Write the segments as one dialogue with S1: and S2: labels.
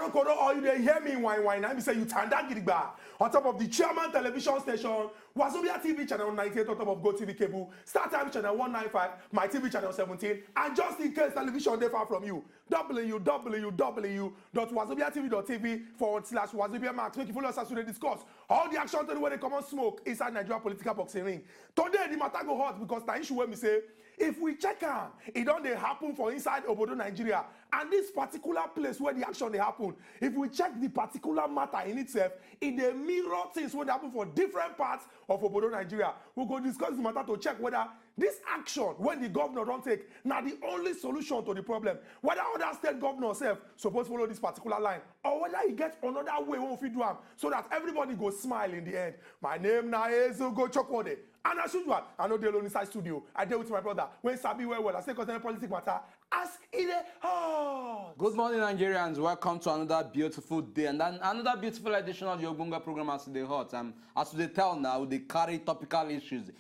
S1: koro or you dey hear me whine. I be say you tanda gidigba on top of the Chairman television station, Wazobia TV channel 98 on top of Go TV cable, Star Time channel 195, My TV channel 17, and just in case television dey far from you, www.wazobiatv.tv/Wazobia Max. Make you follow us as we discuss all the action to the way they come on smoke inside Nigeria political boxing ring. Today the matter go hot because the issue where we say if we check am, it don't dey happen for inside Obodo Nigeria, and this particular place where the action dey happen, if we check the particular matter in itself, it dey mirror things wey dey happen for different parts of Obodo Nigeria. We go discuss the matter to check whether this action when the governor don't take now the only solution to the problem, whether other state governors sef suppose follow this particular line, or whether he get another way wey we fit do am so that everybody go smile in the end. My name na Ezogo Chokwode. And as usual, I know they're alone inside studio. I deal with my brother. When Sabi well, I say concerning politics matter. AsEdeyHot.
S2: Good morning, Nigerians. Welcome to another beautiful day and then another beautiful edition of the Ogbonge program AsEdeyHot. As we tell now, they carry topical issues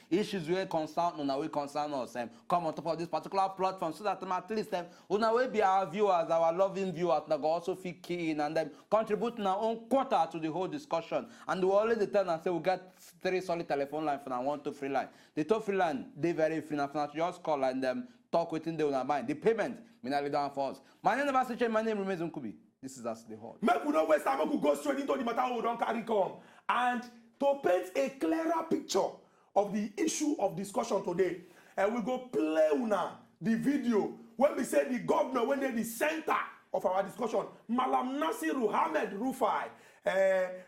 S2: where concern on we concern us. Come on top of this particular platform so that at least una will be our viewers, our loving viewers, that go also feel keen and then contribute in our own quarter to the whole discussion. And we already tell and say we got 3 solid telephone line for now, 1 to 3 line. The 2 free line, they very free now. Just call and talk within the own mind. The payment, may not down for us. My name never change. My name remains Nkubi. This is AsEdeyHot.
S1: Make we no waste time. We go straight into the matter we don't carry come. And to paint a clearer picture of the issue of discussion today, and we go play una the video when we say the governor when they the center of our discussion, Malam Nasiru Ahmed Rufai.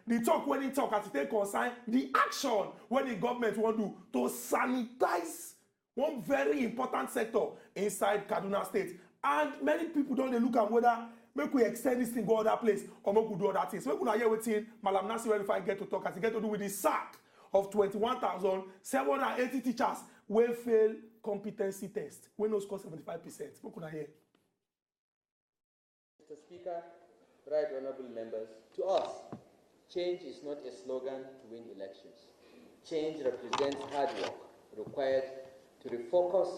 S1: The talk when he talk as they concern the action when the government want to sanitize one very important sector inside Kaduna State. And many people don't look at whether make we extend this thing go other place or make we do other things. So make we hear what Malam Nasiru if I get to talk as he get to do with the sack of 21,780 teachers will fail competency test. We no score 75%. Make we hear.
S3: Mr. Speaker, right honorable members, to us, change is not a slogan to win elections. Change represents hard work required to refocus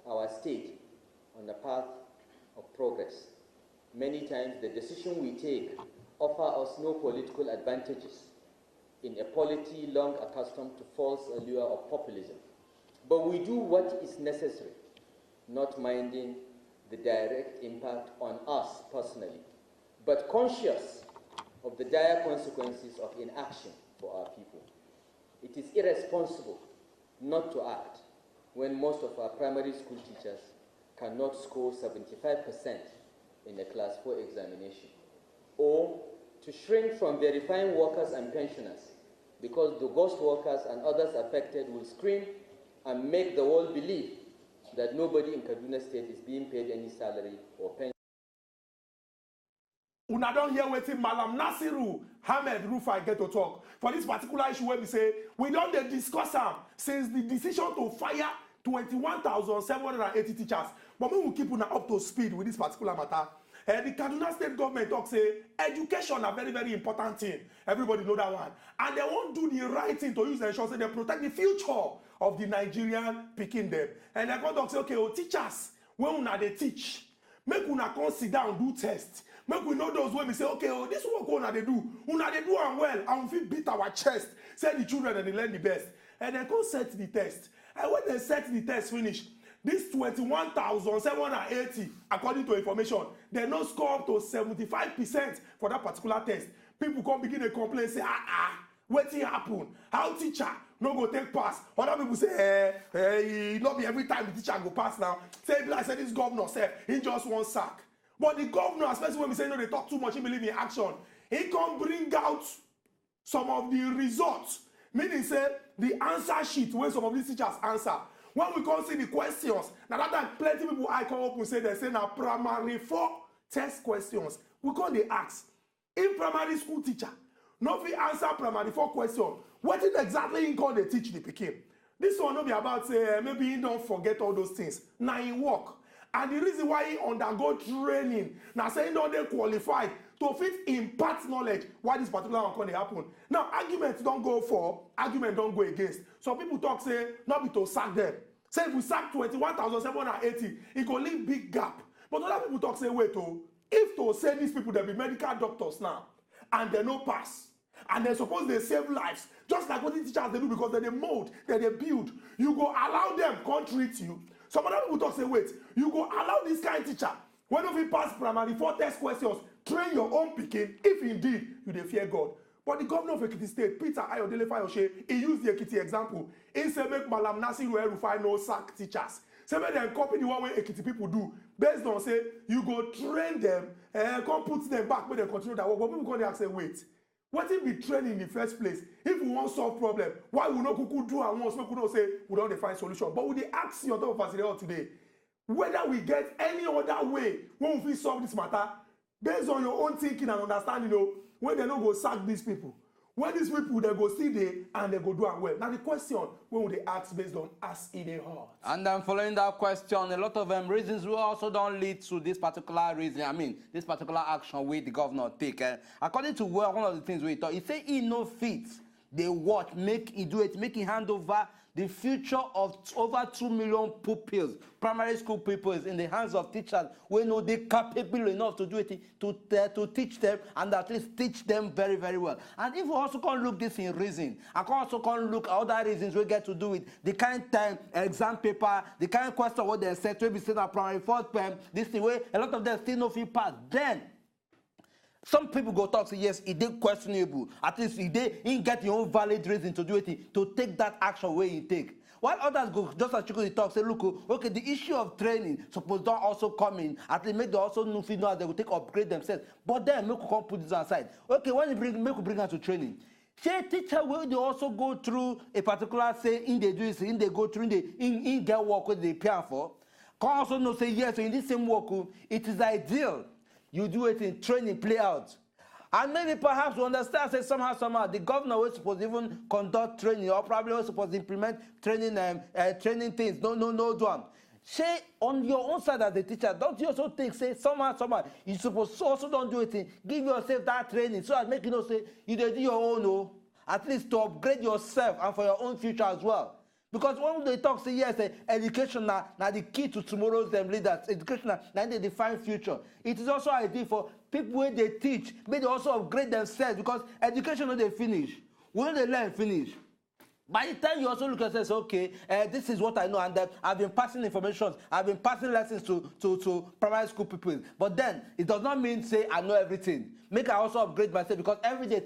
S3: our state on the path of progress. Many times the decision we take offer us no political advantages in a polity long accustomed to false allure of populism. But we do what is necessary, not minding the direct impact on us personally, but conscious of the dire consequences of inaction for our people. It is irresponsible not to act when most of our primary school teachers cannot score 75% in a class 4 examination, or to shrink from verifying workers and pensioners because the ghost workers and others affected will scream and make the world believe that nobody in Kaduna State is being paid any salary or pension.
S1: Una don't hear wetin Malam Nasiru Ahmed Rufai get to talk for this particular issue where we say we don't discuss am since the decision to fire 21,780 teachers. But we will keep una up to speed with this particular matter. The Kaduna State government talk say education a very, very important thing. Everybody know that one. And they won't do the right thing to use the ensure say they protect the future of the Nigerian pikin them. And they come talk say, okay, teachers, when una they teach, make una come sit down do test. Make we know those when we say, okay, this work una they do am well, and we fit beat our chest, say the children and they learn the best. And they come set the test. And when they set the test finish, this 21,780, according to information, they no score up to 75% for that particular test. People come begin to complain, say, wetin happen? How teacher no go take pass? Other people say, not be every time the teacher go pass now. Say, like say this governor said, he just want sack. But the governor, especially when we say no, they talk too much, he believe in action. He can bring out some of the results. Meaning say the answer sheet where some of these teachers answer. When we come see the questions, now that time plenty people I come up and say they say now primary 4 test questions. We call the ask. If primary school teacher, not fit answer primary 4 question, what is exactly in call they teach the pikin? This one not be about say maybe he don't forget all those things. Now he work. And the reason why he undergo training, now saying don't they qualify to fit impart knowledge why this particular one can happen. Now arguments don't go for, argument don't go against. Some people talk say not be to sack them. Say if we sack 21,780, it go leave big gap. But other people talk say wait if to say these people, they be medical doctors now, and they no pass, and they suppose they save lives, just like what the teachers they do because they mold, they build, you go allow them can't treat you. Some other people talk say, wait, you go allow this kind of teacher, when if he pass primary 4 test questions, train your own picking, if indeed you dey fear God. But the governor of Ekiti State, Peter Ayodele Fayose, he used the Ekiti example. He said make Malam Nasiru El-Rufai no sack teachers. Say make them copy the one way Ekiti people do. Based on say, you go train them, come put them back when they continue that work. But people come say, wait, what if we train in the first place? If we want solve problem, why we no kuku do and once we could not say we don't find solution? But we dey ask you on top of AsEdeyHot today, whether we get any other way when we solve this matter, based on your own thinking and understanding, you know, when they no go sack these people, when these people they go see they and they go do it well. Now the question when they ask based on AsEdeyHot. And
S2: then following that question, a lot of reasons will also don't lead to this particular reason. I mean, this particular action where the governor take. According to one of the things we thought, he say he no fit. They watch, make he do it, make he hand over the future of over 2 million pupils, primary school pupils, in the hands of teachers who know they're capable enough to do it, to teach them, and at least teach them very, very well. And if we also can look this in reason, I can also can look at other reasons we get to do with the kind of exam paper, the kind of question what they said to be said at primary 4th term, this the way a lot of them still no fit pass. Then some people go talk, say, yes, it did questionable. At least he didn't get your own valid reason to do it, to take that action where you take. While others go, just as Chukwu talk, say, look, okay, the issue of training, suppose don't also come in, at least make them also know that they will take upgrade themselves. But then, make we come put this aside. Okay, when you make we bring them to training, say, teacher will they also go through a particular, say, in they do this, in they go through, in get work what they pay for. Can also know, say, yes, so in this same work, it is ideal. You do it in training, play out. And maybe perhaps you understand, say somehow, the governor was supposed to even conduct training, or probably was supposed to implement training training things. No, do them. Say on your own side as a teacher, don't you also think, say somehow, you supposed to also don't do it, give yourself that training, so that make you know, say, you do your own, no, at least to upgrade yourself and for your own future as well. Because when they talk, say, yes, education now the key to tomorrow's leaders. Education now they define future. It is also ideal for people where they teach, may they also upgrade themselves because education when they finish. When they learn, finish. By the time you also look at and say, okay, this is what I know, and I've been passing information, I've been passing lessons to primary school people. But then it does not mean say I know everything. Make I also upgrade myself because every day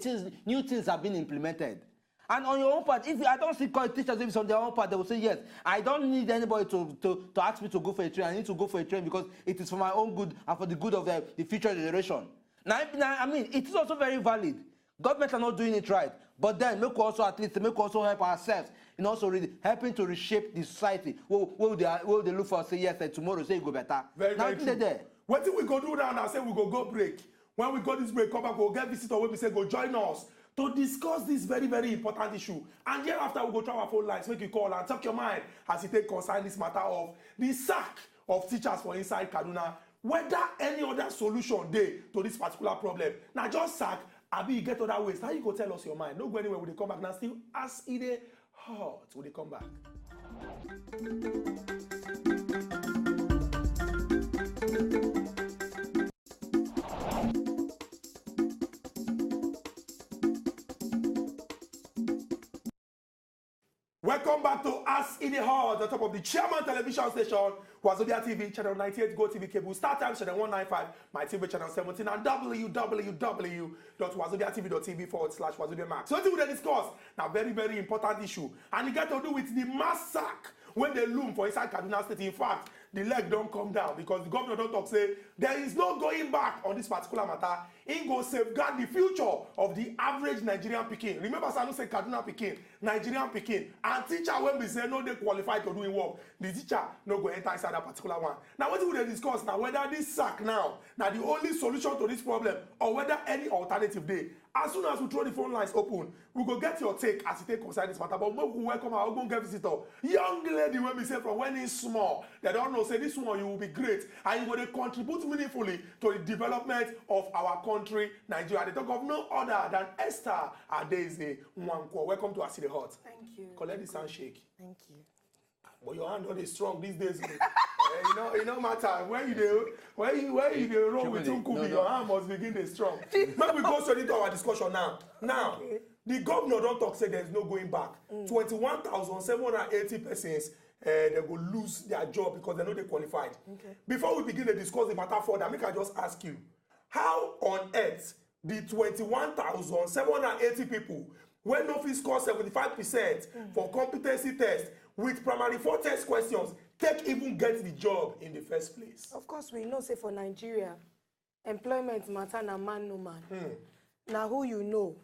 S2: new things have been implemented. And on your own part, if I don't see teachers if on their own part, they will say, yes, I don't need anybody to ask me to go for a train. I need to go for a train because it is for my own good and for the good of the future generation. Now, I mean, it is also very valid. Government are not doing it right. But then make also at least make also help ourselves in also really helping to reshape the society. Where they look for say, yes, tomorrow say it go better.
S1: Very true. There. What did we go do now? I say we go break. When we go this break, come back, we'll get visitor when we say go join us to discuss this very, very important issue. And thereafter, we'll go to our phone lines, make you call and talk your mind as you take concern this matter of the sack of teachers for inside Kaduna. Whether any other solution there to this particular problem. Now just sack, abi you get other ways. Now you go tell us your mind. No go anywhere when they come back. Now still AsEdeyHot when they come back. Welcome back to AsEdeyHot, the top of the Chairman television station, Wazobia TV, channel 98, Go TV Cable, Star Times, channel 195, my TV channel 17, and www.wazobiatv.tv/Wazobia Max. So what we will discuss now very, very important issue, and it got to do with the mass sack when they loom for inside Kaduna State. In fact, the leg don't come down because the governor don't talk say there is no going back on this particular matter. He go safeguard the future of the average Nigerian pikin. Remember, Sanu say Kaduna pikin, Nigerian pikin, and teacher when we say no, they qualified to do work. The teacher no go enter inside that particular one. Now, what we will discuss now whether this sack now the only solution to this problem or whether any alternative day. As soon as we throw the phone lines open, we go get your take as you take concern this matter. But we welcome our own guest visitor, young lady when we say from when he's small, they don't know say this one you will be great and you will contribute meaningfully to the development of our country, Nigeria. They talk of no other than Esther Adeze Nwankwo. Welcome to AsEdeyHot.
S4: Thank you.
S1: Collect this handshake.
S4: Thank you.
S1: But your hand not strong these days. You know matter when you roll with Nkubi, your hand must begin to strong. Now we go straight into our discussion now. Now, the governor don't talk say there's no going back. 21,780 persons they will lose their job because they know they qualified. Okay. Before we begin to discuss the matter further, I just ask you, how on earth the 21,780 people when no fees score 75% for competency test with primary 4 test questions can't even get the job in the first place?
S4: Of course, we know, say for Nigeria, employment matter na man no man. Now who you know,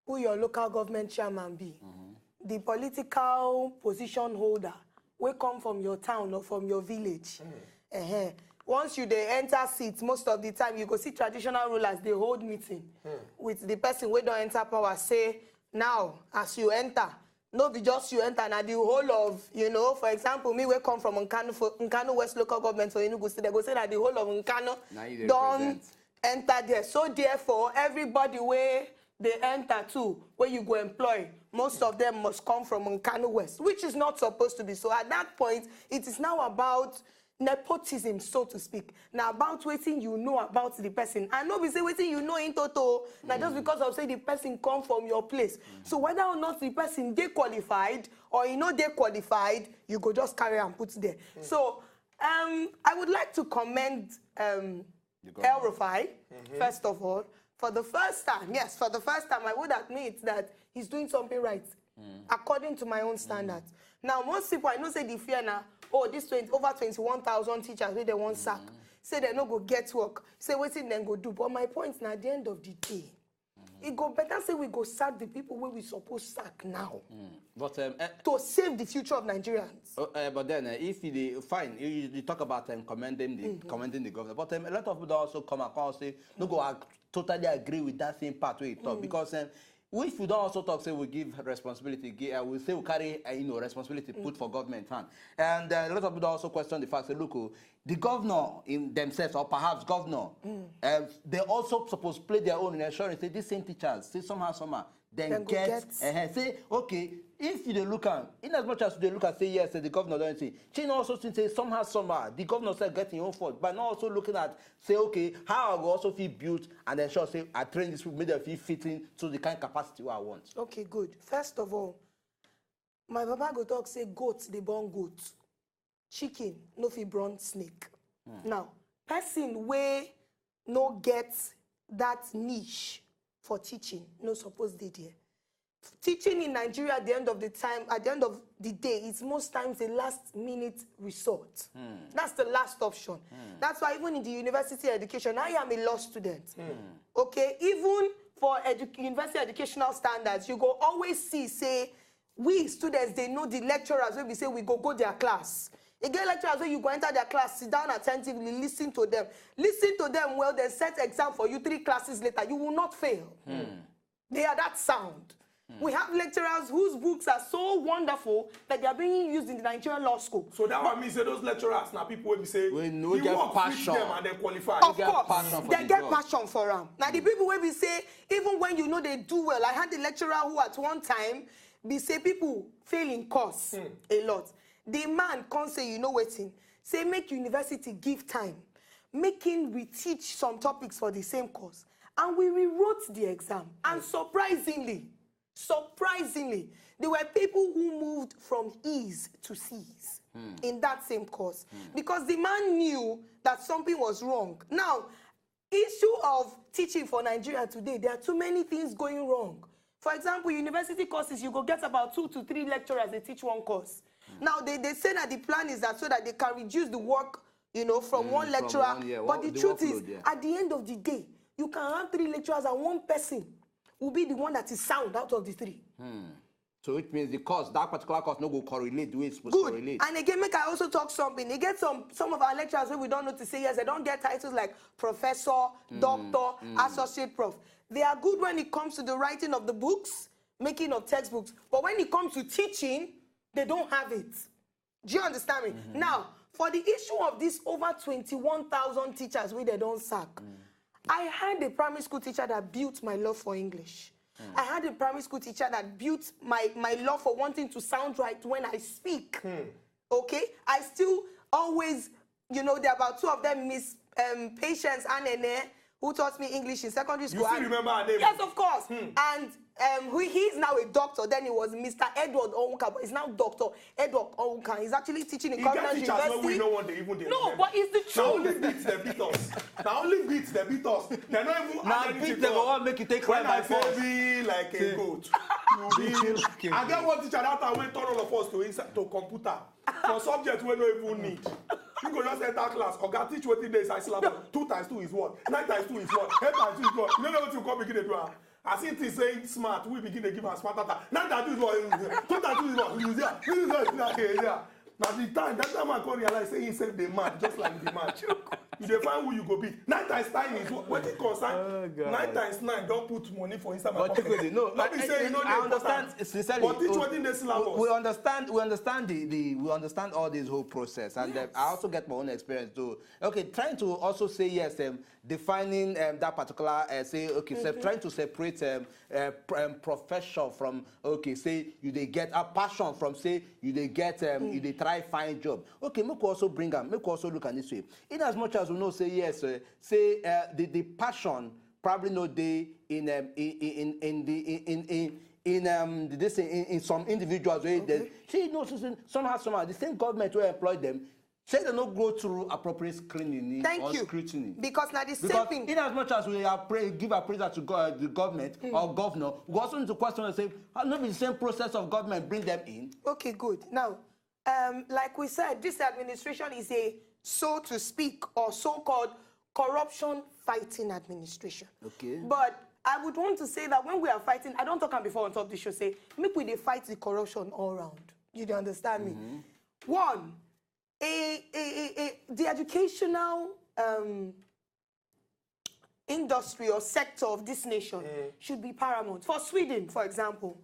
S4: who your local government chairman be, the political position holder will come from your town or from your village. Once you they enter seats, most of the time you go see traditional rulers, they hold meeting with the person who don't enter power, say, now, as you enter, no be just you enter, now the whole of, you know, for example, me we come from Nkano West local government for Enugu State, they go say that the whole of Nkano don't enter there. So therefore, everybody where they enter too, where you go employ, most of them must come from Nkano West, which is not supposed to be. So at that point, it is now about nepotism, so to speak. Now about waiting you know about the person. And not be say waiting you know in total. Now just because of say the person come from your place. So whether or not the person they qualified or you know they qualified, you go just carry and put there. So I would like to commend El Rufai, first of all. For the first time, yes, for the first time, I would admit that he's doing something right, according to my own standards. Now, most people, I know say the fear now, oh, this over 21,000 teachers, they want sack. Say they no go get work. Say waiting then go do. But my point now, at the end of the day, it go better say we go sack the people where we supposed sack now. But to save the future of Nigerians.
S2: But then, if you fine, you talk about commending the governor. But a lot of people also come and say, no go, I totally agree with that same part where you talk because. If we don't also talk, say we give responsibility, we say we carry responsibility put for government hand. And a lot of people also question the fact that look, the governor in themselves, or perhaps governor, they also supposed to play their own in ensuring say these same teachers, say somehow, then get say, okay, if you look at, in as much as they look at say yes, the governor don't say, she also say somehow, the governor said getting your own fault, but not also looking at say, okay, how I will also feel built and then say I train this people, make them feel fitting to the kind of capacity I want.
S4: Okay, good. First of all, my baba go talk say goat, they born goat. Chicken, no fi born snake. Now, person way no get that niche for teaching, no suppose they there. Teaching in Nigeria at the end of the day, it's most times a last-minute resort. That's the last option. That's why even in the university education, I am a law student. Okay, even for university educational standards, you go always see, say, we students, they know the lecturers when we say we go their class. Again, lecturers when you go enter their class, sit down attentively, listen to them. Listen to them well, they set exam for you 3 classes later. You will not fail. They are that sound. We have lecturers whose books are so wonderful that they are being used in the Nigerian law school.
S1: So that one means say those lecturers now people will be say
S2: we know get passion
S1: them and they qualify.
S4: Of course, they get passion for them. Now the people will be say even when you know they do well. I had a lecturer who at one time be say people fail in course a lot. The man can't say you know waiting. Say make university give time, making we teach some topics for the same course, and we rewrote the exam. And surprisingly, there were people who moved from E's to C's in that same course because the man knew that something was wrong. Now, issue of teaching for Nigeria today, there are too many things going wrong. For example, university courses, you go get about 2 to 3 lecturers, they teach one course. Now, they say that the plan is that so that they can reduce the work, from one lecturer. But the truth is, at the end of the day, you can have 3 lecturers and one person will be the one that is sound out of the 3.
S2: So it means the course, that particular course, no go correlate the way it's supposed to correlate.
S4: And again, make I also talk something. They get some of our lecturers where we don't know to say yes, they don't get titles like professor, doctor, associate prof. They are good when it comes to the writing of the books, making of textbooks. But when it comes to teaching, they don't have it. Do you understand me? Now, for the issue of these over 21,000 teachers where they don't sack, I had a primary school teacher that built my love for English. I had a primary school teacher that built my love for wanting to sound right when I speak. Okay, I still always, you know, there are about 2 of them, Miss Patience and Nene, who taught me English in secondary school.
S1: You still remember her name?
S4: Yes, of course. And he's now a doctor. Then he was Mr. Edward Onwuka, but he's now Dr. Edward Onwuka. He's actually teaching in Kaduna University.
S1: We know what they even
S4: no, but it's the truth.
S1: Now only beats the beat us. Now only beats the beat us. They're not even.
S2: Now beat them all, make you take cry by force.
S1: When I say be like a goat, you be. I get one teacher that time went turn all of us to computer for subjects we don't even need. You go just enter class. Oga teach what days I syllabus. 2 times 2 is what? 9 times 2 is what? 8 times 2 is what? You don't know what you come begin to do. As it is saying smart, we begin to give us smart data. 9 times 2 is what? 2 times 2 is what? This is what? Now the time, that time I come realize say he said the match, just like the match. You define who you go beat. 9 times 9 is what it concern. 9 times 9 don't put money for inside my pocket.
S2: No,
S1: not be saying no.
S2: I understand sincerely.
S1: But teach what in the syllabus.
S2: We understand we understand all this whole process, and
S4: Yes.
S2: I also get my own experience too. Okay, trying to also say yes, defining that particular say trying to separate profession from say you they get a passion from say you they get you they try find job. Okay, make we also bring them. Make we also look at this way. In as much as we know say yes, say the passion probably no day in some individuals way see no somehow the same government will employ them. Say they don't go through appropriate screening or scrutiny.
S4: Because now the same thing.
S2: In as much as we give appraisal to the government or governor, we also need to question and say, not be the same process of government bring them in.
S4: Okay, good. Now, like we said, this administration is a, so to speak, or so-called corruption-fighting administration. Okay. But I would want to say that when we are fighting, I don't talk on before on top of this show, say, make we dey fight the corruption all around. You do understand me? One, the educational industry or sector of this nation should be paramount. For Sweden, for example,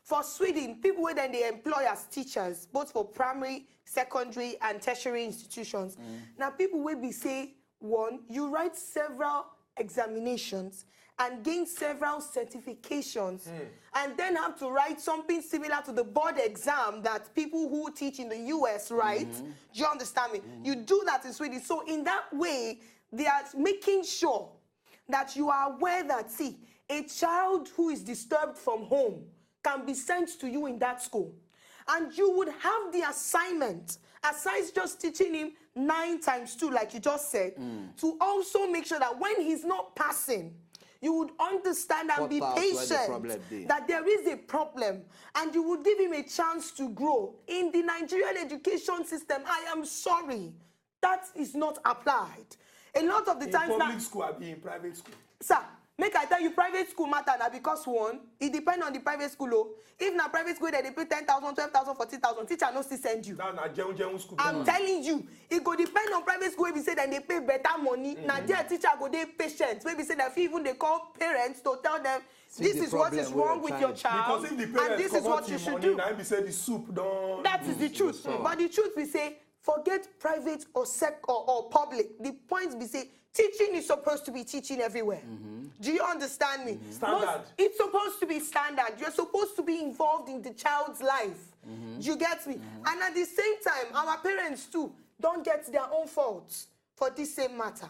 S4: people where then they employ as teachers, both for primary, secondary, and tertiary institutions. Now, people will be say, one, you write several examinations and gain several certifications and then have to write something similar to the board exam that people who teach in the US write. Do you understand me? You do that in Sweden. So in that way, they are making sure that you are aware that, see, a child who is disturbed from home can be sent to you in that school. And you would have the assignment, aside just teaching him 9 times 2, like you just said, to also make sure that when he's not passing, you would understand and be patient that there is a problem, and you would give him a chance to grow. In the Nigerian education system, I am sorry, that is not applied. A lot of the times
S1: in public school, I be in private school. Sir,
S4: make I tell you, private school matter now because one, it depends on the private school. Oh. If na private school they pay 10,000, 12,000, 14,000, teacher no still send you.
S1: School.
S4: I'm telling you, it go depend on private school. Maybe say that they pay better money. Now their teacher go they patient. Maybe say that even they call parents to tell them this is what is wrong with your child,
S1: because if the parents
S4: and this is what you should do.
S1: Now be say the soup don't.
S4: That is the truth. But the truth we say, forget private or or public. The point be say, teaching is supposed to be teaching everywhere. Do you understand me?
S1: Standard.
S4: It's supposed to be standard. You're supposed to be involved in the child's life. Do you get me? And at the same time, our parents too don't get their own faults for this same matter.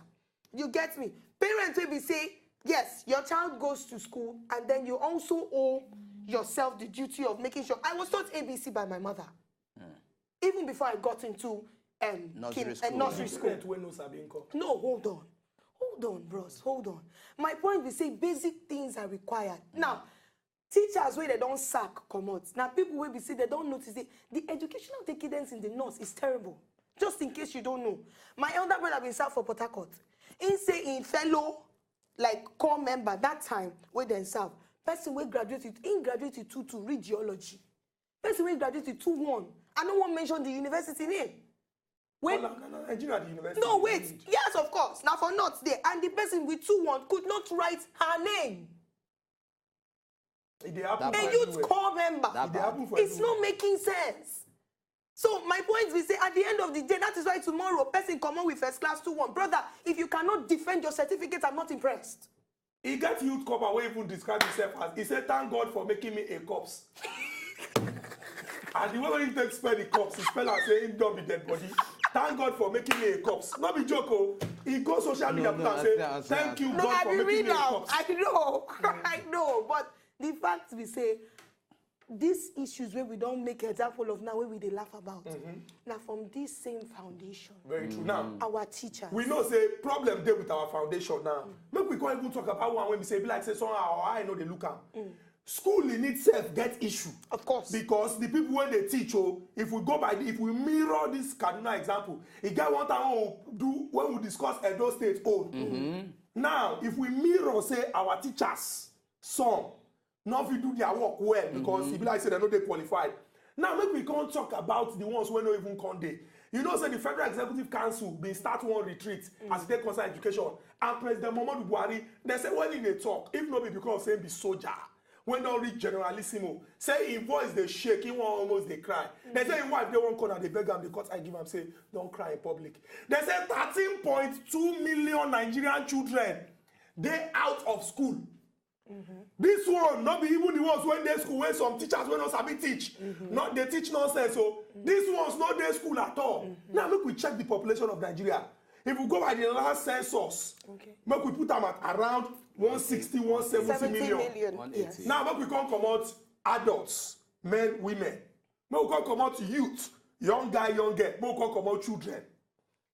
S4: You get me? Parents will be say, yes, your child goes to school, and then you also owe yourself the duty of making sure. I was taught ABC by my mother. Even before I got into nursery school. No, hold on. Hold on, bros. Hold on. My point is say basic things are required. Now, teachers where they don't sack come out. Now, people will be say they don't notice it. The educational decadence in the north is terrible. Just in case you don't know. My elder brother been served for Port Harcourt. He say in fellow, like, core member, that time, where they serve. Person who graduated, in graduated to read geology. Person who graduated 2-1. I don't want to mention the university name. Wait.
S1: No, Nigeria, the university.
S4: No, wait. Yes, of course. Now, for not there. And the person with 2-1 could not write her name. A youth core member. It's not making sense. So, my point is, say, at the end of the day, that is why tomorrow, person come on with first class 2-1. Brother, if you cannot defend your certificate, I'm not impressed.
S1: He got youth corps where he even described himself as, he said, thank God for making me a corpse. And the way when you take spell the cops, he spell and say him don't be dead body. Thank God for making me a cops. Not be joke, oh. He go social media and say, thank you God for making me a cops.
S4: I know, I know. But the fact we say, these issues where we don't make example of now, where we they laugh about. Now from this same foundation.
S1: Very true. Now,
S4: our teachers.
S1: We know say problem there with our foundation now. Make we can't even talk about one when we say be like say somehow I know they look at. School in itself get issue.
S4: Of course.
S1: Because the people when they teach, if we go by if we mirror this Kaduna example, it get one time we'll do when we discuss Edo State own. Now, if we mirror say our teachers, some not if we do their work well because it be like say they're not they qualified. Now make we can't talk about the ones who not even come there. You know, say the Federal Executive Council been start one retreat as they concern education, and President Muhammadu Buhari they say when in they talk, if not be because say be soldier. When don't reach generalissimo, say his voice they shake, he won't almost they cry. They say his wife they won't corner, they beg him, they cut I give him say don't cry in public. They say 13.2 million Nigerian children they out of school. This one not be even the ones when they school when some teachers when not sabi teach. Not they teach nonsense. So these ones not their school at all. Now look we check the population of Nigeria. If we go by the last census, make we put them at around 160, 170 million.
S4: Yes.
S1: Now make we come out adults, men, women. Make we come out youth, young guy, young girl. Make we come out children.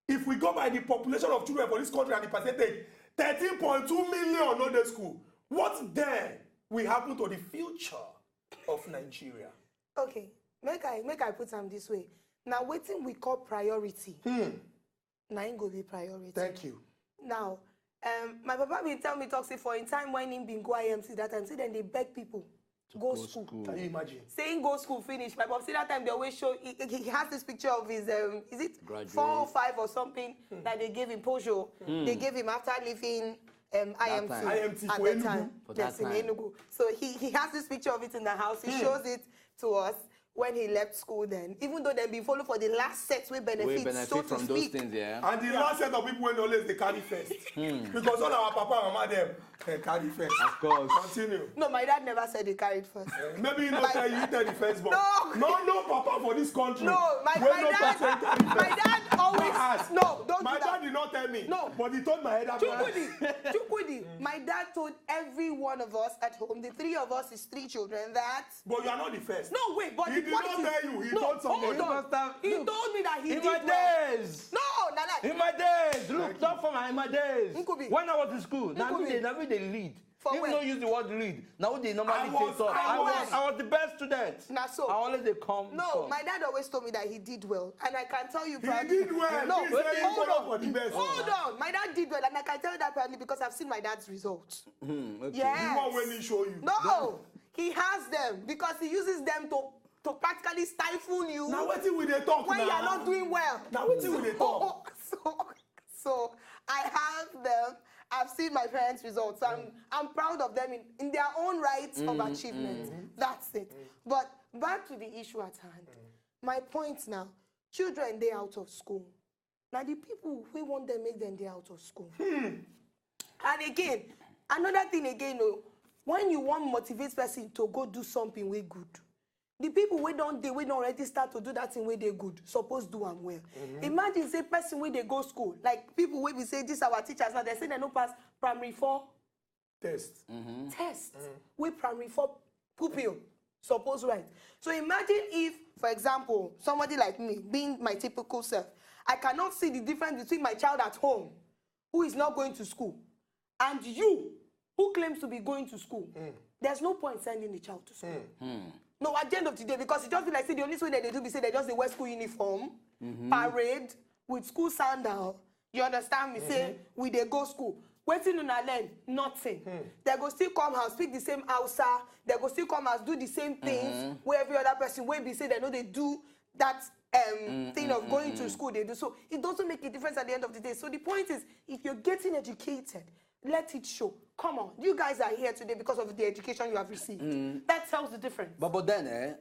S1: If we go by the population of children for this country and the percentage, 13.2 million no dey school. What then will happen to the future of Nigeria?
S4: Okay, make I put them this way. Now, waiting we call priority. Now, it go be priority.
S1: Thank you.
S4: Now, my papa will tell me, say for in time when him been go IMC that time, see then they beg people to go school.
S1: Can you imagine?
S4: Saying go school finish. My papa see that time they always show he has this picture of his is it
S2: Graduate.
S4: 4 or 5 or something that they gave him Pojo. They gave him after leaving IMC
S1: IMT
S4: at
S1: for
S4: that
S1: Enugu.
S4: time. Yes, in Enugu. So he has this picture of it in the house. He shows it to us when he left school then. Even though they've been followed for the last set we benefit so to
S2: from
S4: speak.
S2: those things, yeah.
S1: And the last set of people when always they carry first. Because all our papa and mama them they carry first.
S2: Of course.
S1: Continue.
S4: No, my dad never said he carried first.
S1: Maybe you don't tell you tell the first born. No papa for this country.
S4: No, my dad always don't
S1: my
S4: do that.
S1: dad did not tell me.
S4: No.
S1: But he told my head
S4: Chukwudi, my dad told every one of us at home, the 3 of us is 3 children, that.
S1: But you are not the first.
S4: No, wait, but
S1: he did not tell you. He told somebody.
S4: He told me that he did
S2: in my days.
S4: No, Nana.
S2: In my days. Look, not for in my days.
S4: Nkubi.
S2: When I was in school, now they lead.
S4: For
S2: Even
S4: when?
S2: don't use the word lead. Now they normally say top. I was the best student.
S4: Nah, so.
S2: I always they come.
S4: No,
S2: top.
S4: my dad always told me that he did well, and I can tell you
S1: He
S4: proudly.
S1: did well.
S4: No,
S1: He said he
S4: hold
S1: followed for the best.
S4: Hold on. My dad did well, and I can tell you that proudly because I've seen my dad's results.
S2: Okay.
S4: Yes.
S1: The one when he show you.
S4: No, he has them because he uses them to practically stifle you.
S1: Now what will they talk
S4: when
S1: now?
S4: you are not doing well.
S1: Now what will they talk?
S4: So I have them. I've seen my parents' results. I'm proud of them in their own right of achievement. That's it. But back to the issue at hand. My point now, children, they out of school. Now the people, we want them, make them they out of school. And again, another thing again, when you want to motivate person to go do something way good, the people we don't already start to do that thing where they good, suppose do them well. Imagine say person where they go school, like people where we say this our teachers now, they say they no pass primary 4
S1: test.
S4: We primary 4 pupil, suppose right. So imagine if, for example, somebody like me, being my typical self, I cannot see the difference between my child at home, who is not going to school, and you, who claims to be going to school. There's no point sending the child to school. No, at the end of the day, because it just be like, say, the only way that they do be say they just wear school uniform, parade, with school sandal. You understand me? Say, we they go school. Waiting on a learn, nothing. They go still come house, speak the same Hausa. They go still come house, do the same things, where every other person will be say they know they do that thing of going to school, they do. So it doesn't make a difference at the end of the day. So the point is, if you're getting educated, let it show. Come on, you guys are here today because of the education you have received. That tells the difference.
S2: But then,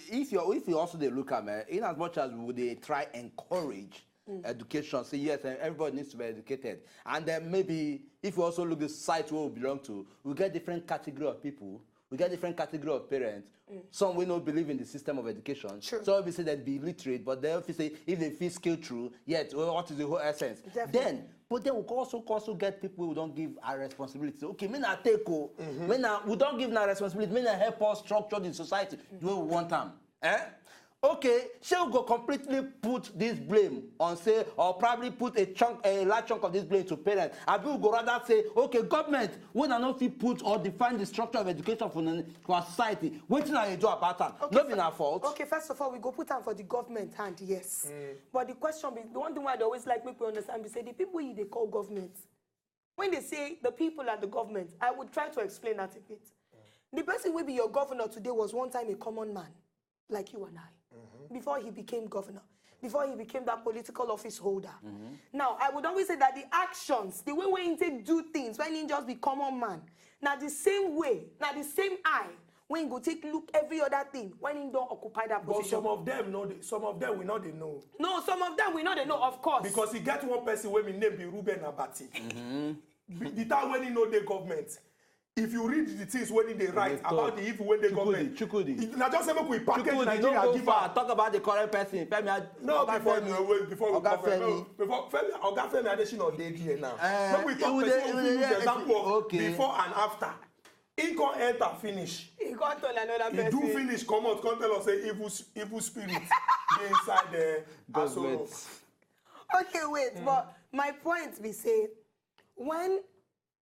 S2: if you also they look at in as much as would they try encourage education, say yes, everybody needs to be educated, and then maybe if you also look at the site where we belong to, we get different category of people. we get different category of parents. Some will not believe in the system of education.
S4: True.
S2: Some will say that be illiterate, but they will say if they feel skill through, yet what is the whole essence?
S4: Definitely.
S2: But then we also get people who don't give our responsibility. Okay, me na take we don't give our responsibility. Me na help us structure the society the way we want them. Okay, shall we go completely put this blame on say, or probably put a large chunk of this blame to parents? And people go rather say, okay, government, we not know if you put or define the structure of education for our society. What are you do about that?
S4: Okay,
S2: Not in our fault.
S4: Okay, first of all, we go put them for the government hand, yes. But the question, the one thing why they always like people understand, we say the people they call government. When they say the people are the government, I would try to explain that a bit. The person who will be your governor today was one time a common man, like you and I. Before he became governor, before he became that political office holder. Now, I would always say that the actions, the way we do things, when he just be common man, now the same way, now the same eye, when he go take look every other thing, when he don't occupy that position.
S1: But some of them know, some of them we know they know.
S4: No, some of them we know they know, of course.
S1: Because he get one person when we name be Ruben Abati. The time when he know the government. If you read the things when they write about the evil when they government, now just say we package Nigeria give
S2: talk about the current person.
S1: No, before we go before Femi Adesina dey here now. When we talk person we use example of before and after. He can't enter finish.
S4: He can't tell another person.
S1: He do finish, come out, can't tell us say evil spirit inside the government.
S4: Okay, wait, but my point be say when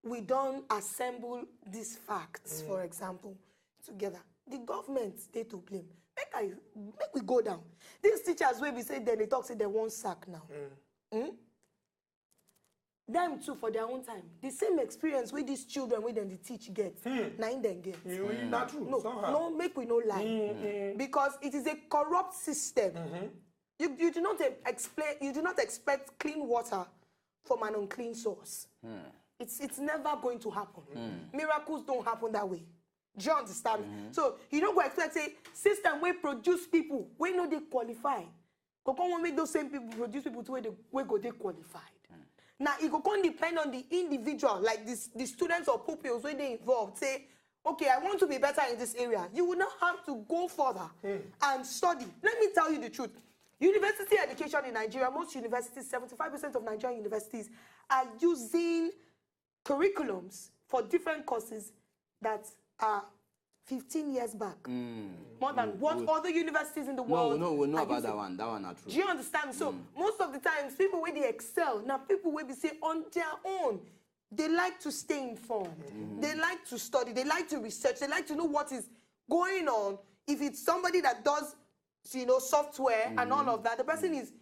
S4: we don't assemble these facts, for example, together. The government, they to blame. Make we go down. These teachers will be saying, then they talk, say they won't sack now. Them too, for their own time. The same experience with these children, with them the teach get. Now in them get.
S1: Not true.
S4: No, make we no lie. Because it is a corrupt system. You do not expect clean water from an unclean source. It's never going to happen. Miracles don't happen that way. Do you understand? So you don't go expect say system where produce people where no they qualify. Go come make those same people produce people to where go they qualified. Now it go come depend on the individual, like the students or pupils where they involved. Say, okay, I want to be better in this area. You will not have to go further and study. Let me tell you the truth. University education in Nigeria, most universities, 75% of Nigerian universities are using curriculums for different courses that are 15 years back. More than what other universities in the world.
S2: No, we know about that one. That one not true.
S4: Do you understand? So most of the times, people where they excel, now people will be say on their own, they like to stay informed. They like to study. They like to research. They like to know what is going on. If it's somebody that does, software and all of that, the person is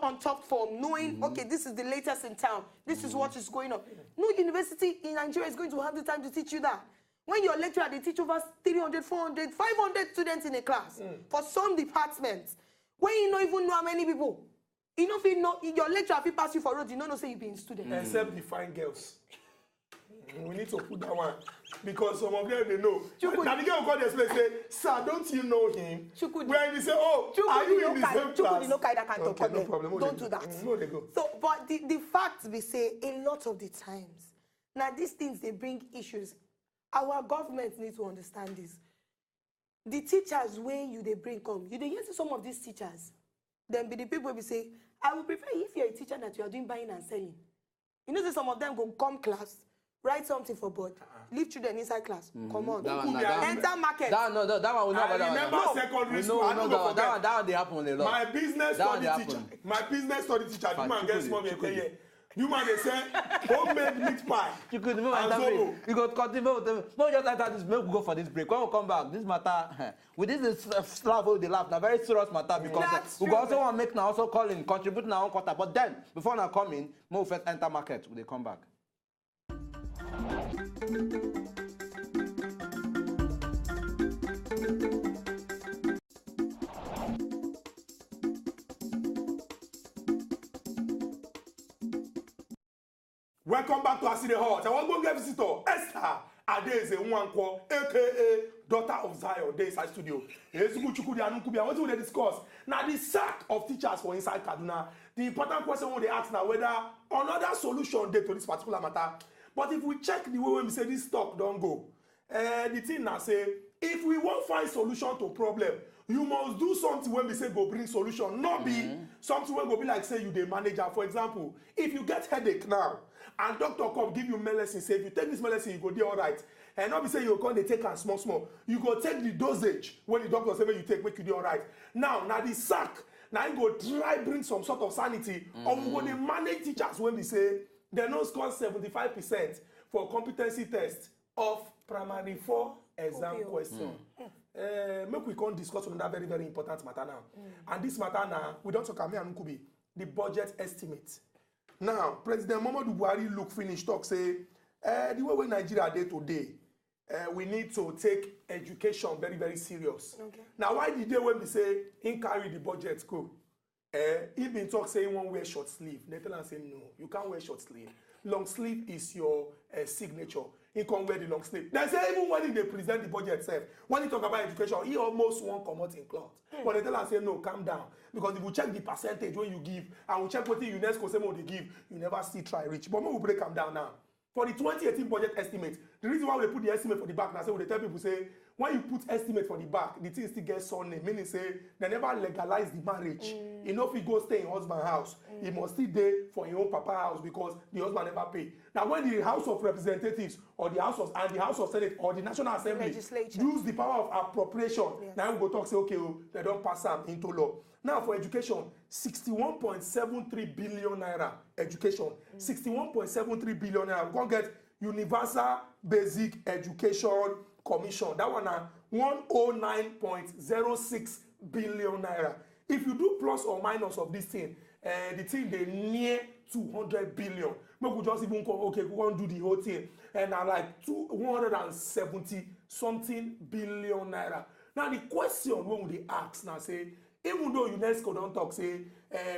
S4: on top form, knowing, okay, this is the latest in town. This is what is going on. No university in Nigeria is going to have the time to teach you that. When your lecturer, they teach over 300, 400, 500 students in a class for some departments. When you don't even know how many people, you know, your lecturer, if he pass you for road, you don't know say you be a student.
S1: Except the fine girls. We need to put that one. Because some of them, they know. Now the girl got this place say, sir, don't you know him? When they say, oh, are you in the same class?
S4: No problem. Don't do that.
S1: No, they go.
S4: So, but the fact we say, a lot of the times, now these things, they bring issues. Our government needs to understand this. The teachers, when they bring come, you hear some of these teachers, then be the people will say, I would prefer if you're a teacher that you are doing buying and selling. You know, some of them go come class, write something for board, leave children inside class. Come on. Enter market.
S2: That one we know about that one.
S1: I remember secondary school. I don't go forget.
S2: That one they happen a lot.
S1: My business study teacher, you man gets money every year. You man, they say, homemade meat pie.
S2: You could move and Zobo. You could continue with them. No, just like that, maybe we go for this break. When we come back, this matter, with this slap over the laugh, now very serious matter because we also want to make now also call in, contribute in our own quarter. But then, before now come in, we first enter market. They come back.
S1: Welcome back to AsEdeyHot. I want to go get visitor Esther Adeze Nwankwo, aka daughter of Zion, there inside studio. I want to discuss now the sack of teachers for inside Kaduna. The important question we they ask now whether another solution there to this particular matter. But if we check the way we say this talk don't go, the thing now say, if we won't find solution to problem, you must do something when we say go bring solution, not be something when go be like say you the manager. For example, if you get headache now, and doctor come give you medicine, say if you take this medicine, you go dey alright. And not be say you go dey take am small. You go take the dosage when the doctor say when you take, make you dey alright. Now the sack, now you go try bring some sort of sanity, or we go dey manage teachers when we say they no score 75% for competency test of primary 4 exam question. Make we come discuss on that very, very important matter now. And this matter now, we don't talk about me and Nkubi, the budget estimate. Now, President Muhammadu Buhari look finish talk say, the way Nigeria dey today, we need to take education very, very serious. Okay. Now, why the day when we say, in carry the budget go? He been talk saying one wear short sleeve. Nathan say no, you can't wear short sleeve. Long sleeve is your signature. He can't wear the long sleeve. They say even when they present the budget itself, when he talk about education, he almost won't come out in cloth. But they tell us say no, calm down. Because if we check the percentage when you give, and we check what the UNESCO say what they give, you never see try reach. But we will break them down now. For the 2018 budget estimate, the reason why we put the estimate for the back now, say we tell people say, when you put estimate for the back, the thing still gets surname, meaning say they never legalize the marriage. You know, if he go stay in husband's house, he must stay there for his own papa house because the husband never pay. Now, when the House of Representatives or the House of Senate or the National Assembly use the power of appropriation, now we go talk say okay, they don't pass them into law. Now for education, 61.73 billion naira education, 61.73 billion naira. We can get Universal Basic Education Commission. That one na 109.06 billion naira. If you do plus or minus of this thing, the thing they near 200 billion. But we just even come, okay, we want to do the whole thing. And now like 170 something billion naira. Now the question when we ask now say, even though UNESCO don't talk, say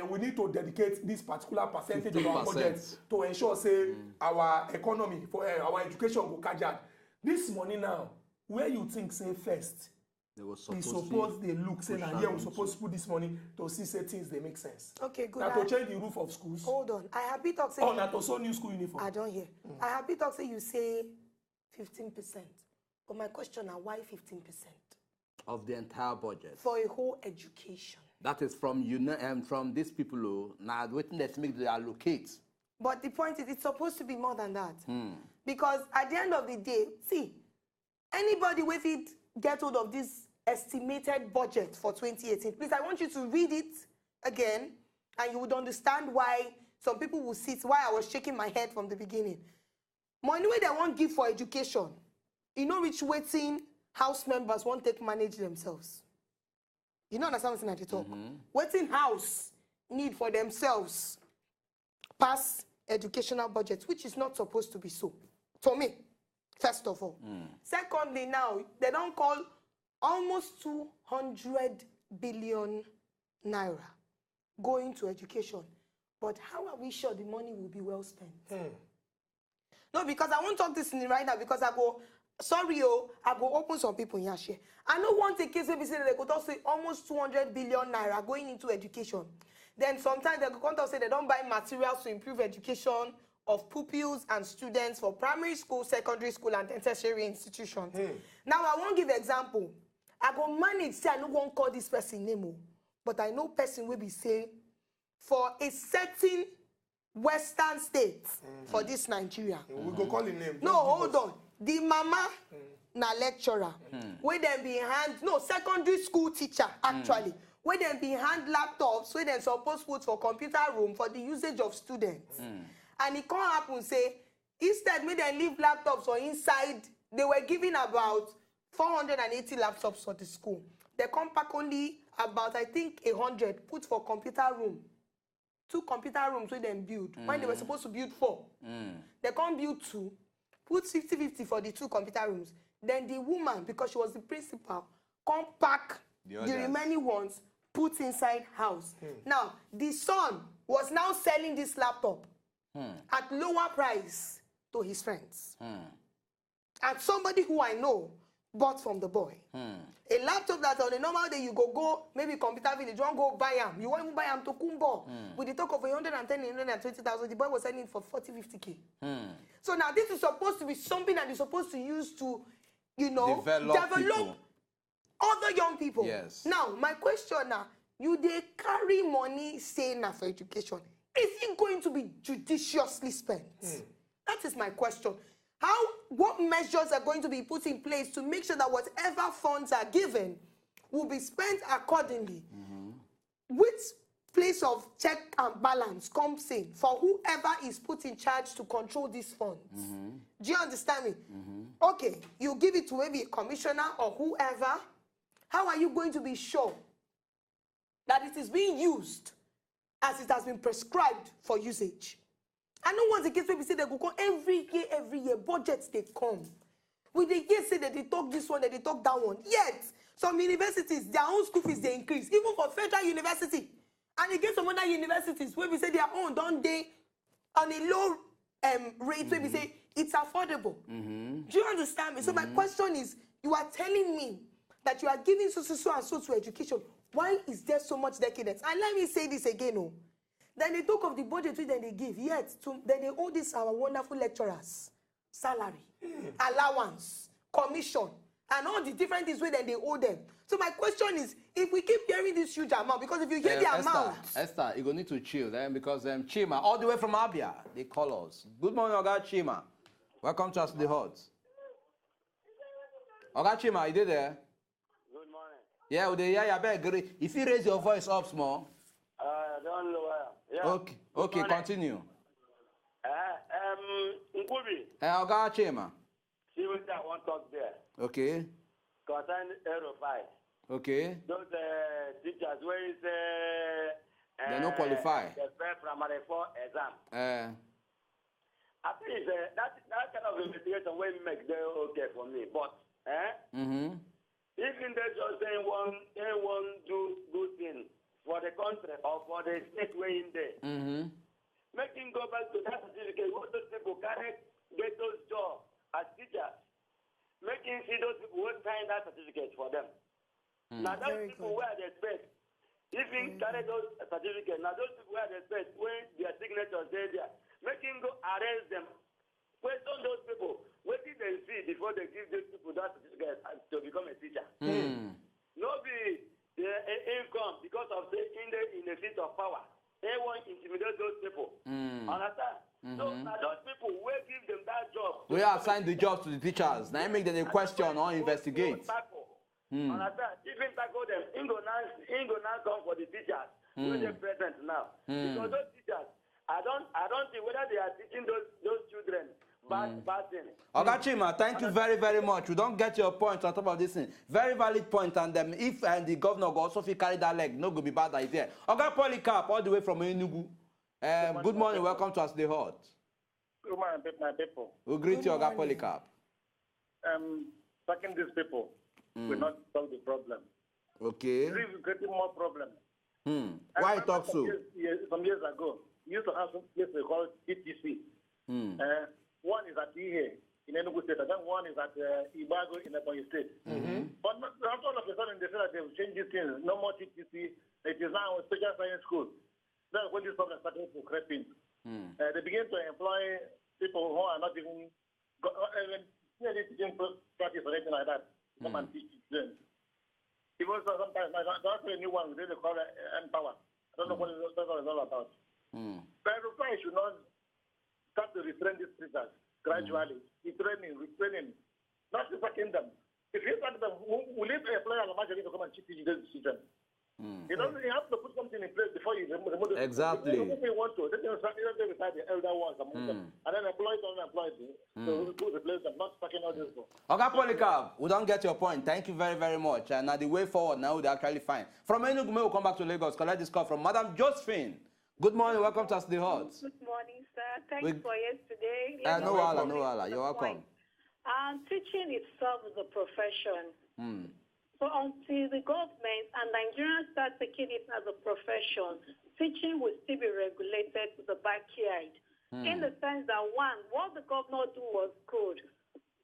S1: we need to dedicate this particular percentage of our budget to ensure, say, our economy, for our education will catch up. This money now, where you think, say, first, we suppose they look, say, now here we supposed to put this money to see, say, things they make sense.
S4: Okay, good.
S1: Now to change the roof of schools.
S4: Hold on. I have been talk say.
S1: Oh, now to sew new school uniform.
S4: I don't hear. I have been talk say you say 15%. But my question is why 15%?
S2: Of the entire budget.
S4: For a whole education.
S2: That is from from these people who now waiting to make they allocate.
S4: But the point is, it's supposed to be more than that. Because at the end of the day, see, anybody with it get hold of this estimated budget for 2018, please, I want you to read it again, and you would understand why some people will sit, why I was shaking my head from the beginning. Money where they won't give for education, you know which waiting house members won't take manage themselves. You know understand what I'm saying at the talk? Waiting house need for themselves pass educational budgets, which is not supposed to be so. For me, first of all. Secondly, now, they don't call almost 200 billion naira going to education. But how are we sure the money will be well spent? No, because I won't talk this in right now because I go, sorry, I go open some people in here. I don't want a case where we say they could also say almost 200 billion naira going into education. Then sometimes they could say they don't buy materials to improve education of pupils and students for primary school, secondary school, and tertiary institutions. Now, I won't give an example. I go manage, say I don't want to call this person name, but I know person will be say for a certain Western state for this Nigeria.
S1: We go call him name.
S4: No, hold on. The mama na lecturer. Where them behind, no, secondary school teacher, actually. Where them behind laptops, where them supposed to put for computer room for the usage of students. And it can't happen, say, instead, when they leave laptops or inside, they were giving about 480 laptops for the school. They come back only about, I think, 100 put for computer room. 2 computer rooms where they build. When they were supposed to build 4. They can't build 2. Put 50-50 for the 2 computer rooms. Then the woman, because she was the principal, come pack the remaining ones, put inside house. Now, the son was now selling this laptop at lower price to his friends. And somebody who I know bought from the boy. A laptop that on a normal day you go maybe computer village, you want to go buy him. You want to buy him to Kumbo. With the talk of 110, 120,000, the boy was selling it for 40, 50K. So now this is supposed to be something that is supposed to use to
S2: develop people.
S4: Other young people.
S2: Yes.
S4: Now, my question now, you they carry money saying for education. Is it going to be judiciously spent? That is my question. What measures are going to be put in place to make sure that whatever funds are given will be spent accordingly? Which place of check and balance comes in for whoever is put in charge to control these funds? Do you understand me? Okay, you give it to maybe a commissioner or whoever. How are you going to be sure that it is being used as it has been prescribed for usage? I know once the case where we say they go come every year, budgets they come. We the year say that they talk this one, that they talk that one. Yet, some universities, their own school fees, they increase, even for federal university. And again, some other universities where we say their own, don't they, on a low rate, where we say it's affordable. Do you understand me? So my question is, you are telling me that you are giving so and so to education. Why is there so much decadence? And let me say this again, Then they talk of the budget which then they give, yet then they owe this our wonderful lecturers salary, allowance, commission, and all the different things where then they owe them. So my question is, if we keep hearing this huge amount, because if you hear the amount...
S2: Esther, you're going to need to chill then, because Chima, all the way from Abia, they call us. Good morning, Oga Chima. Welcome to AsEdeyHot. Oga Chima, you there?
S5: Good morning.
S2: Yeah, I beg. If you raise your voice up small.
S5: Don't know. Yeah.
S2: Okay, continue.
S5: Nkubi.
S2: Oga Chima.
S5: See what I want to talk there.
S2: Okay.
S5: Concern Aero 5.
S2: Okay.
S5: Those teachers where is
S2: they don't qualify.
S5: The primary 4 exam. I think that kind of investigation will make them okay for me. But even they just they want do good thing for the country or for the state way in there. Making go back to that certificate, what those people can't get those jobs as teachers. Making see those people who sign that certificate for them. Now those people where they expect, even carry those certificates, now those people where they expect when their signatures there, making go arrest them. Question those people, what did they see before they give those people that certificate to become a teacher? No be the income because of the in the seat of power. They want to intimidate those people. Understand? So now those people will give them that job.
S2: We assign the jobs to the teachers. Now make them a question or investigate.
S5: Understand? Even tackle them, Ingo now come for the teachers who are present now. Because those teachers, I don't think whether they are teaching those children bad thing.
S2: Oga Chima, thank you very, very much. We don't get your point on top of this thing. Very valid point, and if the governor go also carry that leg, no go be bad idea. Oga Polycarp, all the way from Enugu. Good morning, welcome to AsEdeyHot.
S6: Good morning, my people.
S2: We greet you, Oga Polycarp.
S6: Talking these people will not solve the problem.
S2: Okay.
S6: This is creating more problems.
S2: Why you talk so?
S6: Some years ago, we used to have some place we call TTC. One is at Ihe in Enugu State, and then one is at Ibago in Ebonyi State. But not all of a sudden they say that they've changed these things. No more TTC. It is now a special science school. That's when this problem started to creep in. They begin to employ people who are not even teaching practice or anything like that. Come and teach them. Even sometimes, that's a new one, they call it Empower. I don't know what it's all about. But I should not start to retrain these teachers gradually. Retraining, not to second them. If you start them, will it employ a manager to come and teach these children? You have to put something in place before you remove it.
S2: Exactly.
S6: If you want to, then you start the elder ones among them, and then employ them, to replace them, not stacking all this.
S2: Okay, Polycarp, we don't get your point. Thank you very, very much. And the way forward now, they're actually fine. From Enugu, we'll come back to Lagos. Collect this call from Madam Josephine. Good morning, welcome to AsEdeyHot.
S7: Good morning, sir. Thanks for yesterday.
S2: No wala. You're welcome.
S7: Teaching itself is a profession. So until the government and Nigerians start taking it as a profession, teaching will still be regulated to the backyard. In the sense that, one, what the governor do was good,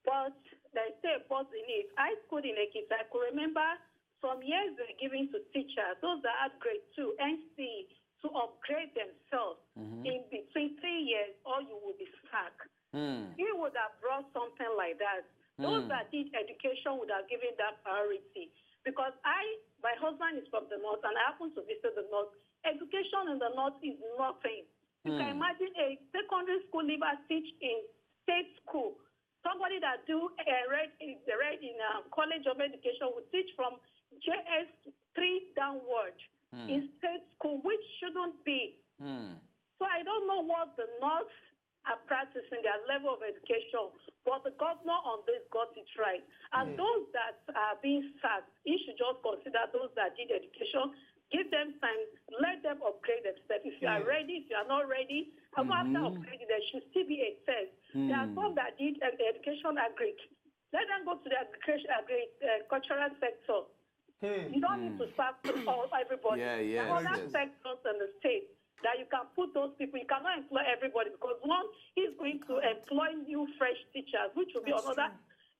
S7: but there's still a pause in it. I schooled in Ekiti. I could remember some years they were giving to teachers, those that had grade 2, NC, to upgrade themselves in between 3 years, or you will be stuck. You would have brought something like that. Those that did education would have given that priority. Because my husband is from the north, and I happen to visit the north. Education in the north is nothing. You can imagine a secondary school leaver teach in state school. Somebody that read in College of Education would teach from JS3 downward in state school, which shouldn't be. So I don't know what the north are practicing their level of education, but the governor on this got it right. And those that are being sacked, he should just consider those that did education. Give them time, let them upgrade themselves. If you are ready, if you are not ready, after upgrading, there should still be a test. There are some that did education agric. Let them go to the agricultural sector. You don't need to serve everybody. There are other sectors in the state that you can put those people. You cannot employ everybody because one is going to employ new fresh teachers, which will be another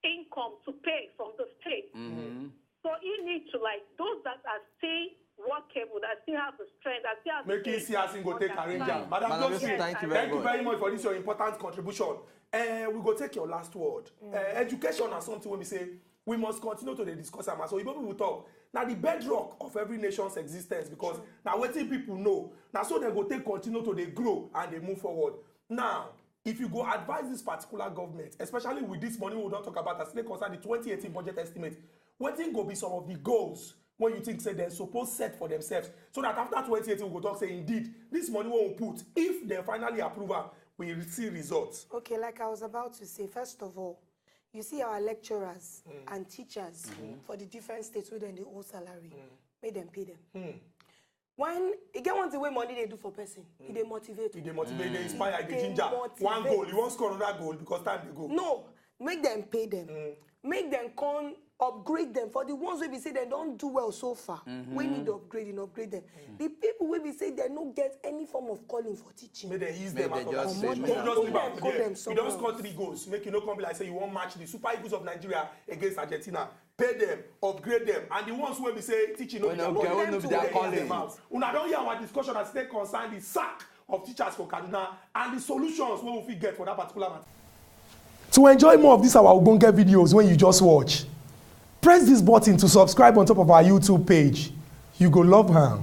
S7: income to pay from the state. So you need to, those that are still workable, that still have the strength, that still have the
S1: make it see us go take a ranger. Madam Josie, thank you very much for this your important contribution. We go take your last word. Education is something when we say we must continue to discuss am. So people will talk. Now the bedrock of every nation's existence, because now what people know. Now so they go take continue to they grow and they move forward. Now, if you go advise this particular government, especially with this money we don't talk about as they concern the 2018 budget estimate, what think will be some of the goals when you think say they're supposed set for themselves, so that after 2018 we go talk say indeed this money we will put, if they finally approve it, we will see results.
S4: Okay, like I was about to say, first of all, you see our lecturers and teachers for the different states where they owe salary, make them pay them. When you get one thing way money they do for person, they motivate. They motivate, they inspire, they ginger. One goal, you won't score another goal because time they go. No, make them pay them. Make them come upgrade them. For the ones where we say they don't do well so far, we need upgrade them. The people where we say they don't get any form of calling for teaching. May they ease them out of that. You don't score 3 goals. Make you no come like say you won't match the Super Eagles of Nigeria against Argentina. Pay them, upgrade them, and the ones where we say teaching no them out. Una don't hear our discussion as they concern the sack of teachers for Kaduna and the solutions we will get for that particular matter. To enjoy more of these our Ogbonge videos when you just watch, press this button to subscribe on top of our YouTube page. You go love her.